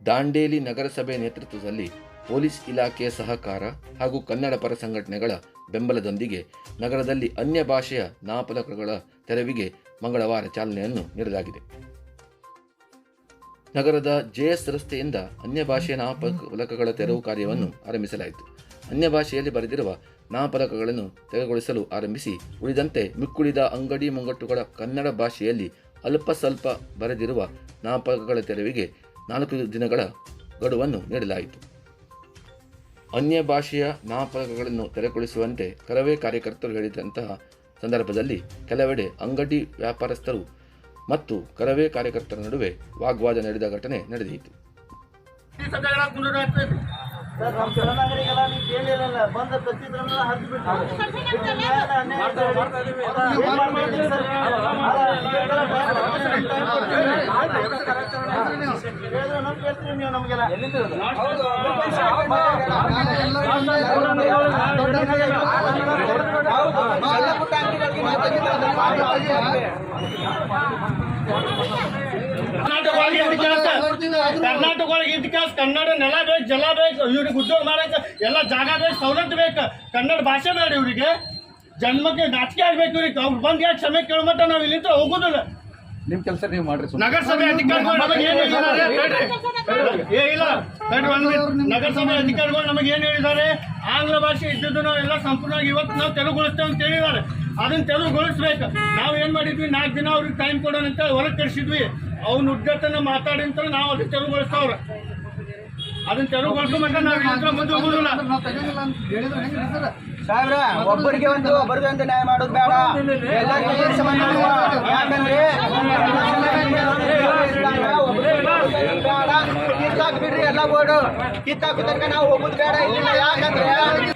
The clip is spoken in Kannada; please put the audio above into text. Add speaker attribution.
Speaker 1: ದಾಂಡೇಲಿ ನಗರಸಭೆ ನೇತೃತ್ವದಲ್ಲಿ ಪೊಲೀಸ್ ಇಲಾಖೆಯ ಸಹಕಾರ ಹಾಗೂ ಕನ್ನಡ ಪರ ಸಂಘಟನೆಗಳ ಬೆಂಬಲದೊಂದಿಗೆ ನಗರದಲ್ಲಿ ಅನ್ಯ ಭಾಷೆಯ ನಾಮಫಲಕಗಳ ತೆರವಿಗೆ ಮಂಗಳವಾರ ಚಾಲನೆಯನ್ನು ನೀಡಲಾಗಿದೆ. ನಗರದ ಜೆಎಸ್ ರಸ್ತೆಯಿಂದ ಅನ್ಯ ಭಾಷೆಯ ನಾಮಫಲಕಗಳ ತೆರವು ಕಾರ್ಯವನ್ನು ಆರಂಭಿಸಲಾಯಿತು. ಅನ್ಯ ಭಾಷೆಯಲ್ಲಿ ಬರೆದಿರುವ ನಾಮಫಲಕಗಳನ್ನು ತೆರವುಗೊಳಿಸಲು ಆರಂಭಿಸಿ ಉಳಿದಂತೆ ಮಿಕ್ಕುಳಿದ ಅಂಗಡಿ ಮುಂಗಟ್ಟುಗಳ ಕನ್ನಡ ಭಾಷೆಯಲ್ಲಿ ಅಲ್ಪ ಸ್ವಲ್ಪ ಬರೆದಿರುವ ನಾಮಫಲಕಗಳ ತೆರವಿಗೆ 4 ದಿನಗಳ ಗಡುವನ್ನು ನೀಡಲಾಯಿತು. ಅನ್ಯ ಭಾಷೆಯ ನಾಮಫಲಕಗಳನ್ನು ತೆರವುಗೊಳಿಸುವಂತೆ ಕರವೇ ಕಾರ್ಯಕರ್ತರು ಹೇಳಿದಂತಹ ಸಂದರ್ಭದಲ್ಲಿ ಕೆಲವೆಡೆ ಅಂಗಡಿ ವ್ಯಾಪಾರಸ್ಥರು ಮತ್ತು ಕರವೇ ಕಾರ್ಯಕರ್ತರ ನಡುವೆ ವಾಗ್ವಾದ ನಡೆದ ಘಟನೆ ನಡೆದಿತ್ತು.
Speaker 2: ಕರ್ನಾಟಕ ಒಳಗೆ ಇತಿಹಾಸ ಕನ್ನಡ ನೆಲ ಬೇಕು, ಜಲ ಬೇಕು, ಇವ್ರಿಗೆ ಉದ್ಯೋಗ ಮಾಡಕ್ಕೆ ಎಲ್ಲ ಜಾಗ ಬೇಕು, ಸವಲತ್ತು ಬೇಕು. ಕನ್ನಡ ಭಾಷೆ ಬೇಡ ಇವರಿಗೆ, ಜನ್ಮಕ್ಕೆ ನಾಚಿಕೆ ಆಗ್ಬೇಕು ಇವ್ರಿಗೆ. ಅವ್ರು ಬಂದು ಯಾಕೆ ಕ್ಷಮೆ ಕೇಳೋ ಮಟ್ಟ ನಾವು ಇಲ್ಲಿಂದ ಹೋಗುದಿಲ್ಲ.
Speaker 3: ನಿಮ್ ಕೆಲಸ ನೀವು ಮಾಡ್ರಿ.
Speaker 2: ನಗರಸಭೆ ಅಧಿಕಾರಿಗಳು ನಮಗೆ ಏನು ಹೇಳಿದ್ದಾರೆ? ನಗರಸಭೆ ಅಧಿಕಾರಿಗಳು ನಮಗೆ ಏನು ಹೇಳಿದ್ದಾರೆ? ಆಂಗ್ಲ ಭಾಷೆ ಇದ್ದದ್ದು ನಾವೆಲ್ಲ ಸಂಪೂರ್ಣವಾಗಿ ಇವತ್ತು ನಾವು ತೆಲುಗುಗೊಳಿಸ್ತೇವೆ ಅಂತ ಹೇಳಿದ್ದಾರೆ. ಅದನ್ನ ತೆಲುಗುಗೊಳಿಸ್ಬೇಕು. ನಾವು ಏನು ಮಾಡಿದ್ವಿ, 4 ದಿನ ಅವ್ರಿಗೆ ಟೈಮ್ ಕೊಡೋಣ ಅಂತ ಹೊರಗೆ ಕಳಿಸಿದ್ವಿ. ಅವ್ನ ಉದ್ಯೋಗನ ಮಾತಾಡಿ ಅಂತ ನಾವು ಅದನ್ನ ತೆಲುಗುಗೊಳಿಸ್ತಾವ್ರೆ. ಅದನ್ನ ತೆಲುಗುಗೊಳಿಸೋ ಮಟ್ಟ ನಾವು ಇಲ್ಲಿಂದ ಮುಂದೆ ಹೋಗುದಿಲ್ಲ.
Speaker 4: ಸಾಹೇಬ್ರ, ಒಬ್ಬರಿಗೆ ಒಂದು ನ್ಯಾಯ ಮಾಡೋದು ಬೇಡ, ಎಲ್ಲರಿಗೂ ಸಮಾನ. ಯಾಕಂದ್ರೆ ಕಿತ್ತಾಕ್ ಬಿಡ್ರಿ, ಎಲ್ಲ ಬೋರ್ಡು ಕಿತ್ತಾಕ ತನಕ ನಾವು ಹೋಗುದು ಬೇಡ ಇಲ್ಲಿಂದ. ಯಾಕಂದ್ರೆ
Speaker 2: ನೀವು